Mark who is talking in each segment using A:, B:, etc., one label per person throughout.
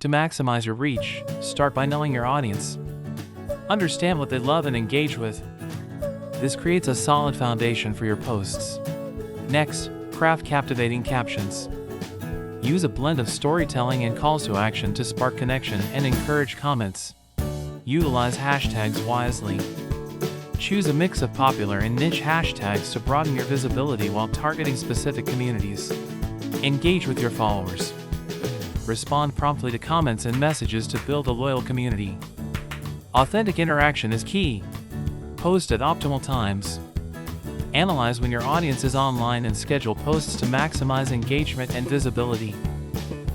A: To maximize your reach, start by knowing your audience. Understand what they love and engage with. This creates a solid foundation for your posts. Next, craft captivating captions. Use a blend of storytelling and calls to action to spark connection and encourage comments. Utilize hashtags wisely. Choose a mix of popular and niche hashtags to broaden your visibility while targeting specific communities. Engage with your followers. Respond promptly to comments and messages to build a loyal community. Authentic interaction is key. Post at optimal times. Analyze when your audience is online and schedule posts to maximize engagement and visibility.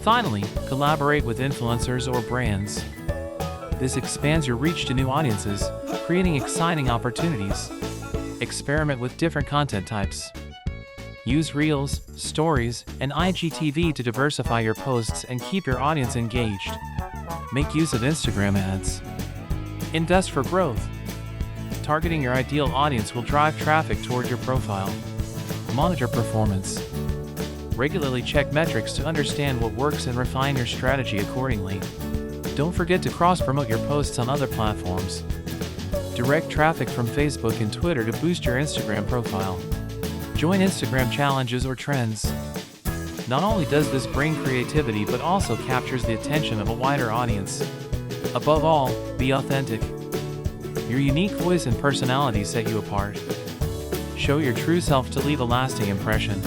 A: Finally, collaborate with influencers or brands. This expands your reach to new audiences, creating exciting opportunities. Experiment with different content types. Use Reels, Stories, and IGTV to diversify your posts and keep your audience engaged. Make use of Instagram ads. Invest for growth. Targeting your ideal audience will drive traffic toward your profile. Monitor performance. Regularly check metrics to understand what works and refine your strategy accordingly. Don't forget to cross-promote your posts on other platforms. Direct traffic from Facebook and Twitter to boost your Instagram profile. Join Instagram challenges or trends. Not only does this bring creativity but also captures the attention of a wider audience. Above all, be authentic. Your unique voice and personality set you apart. Show your true self to leave a lasting impression.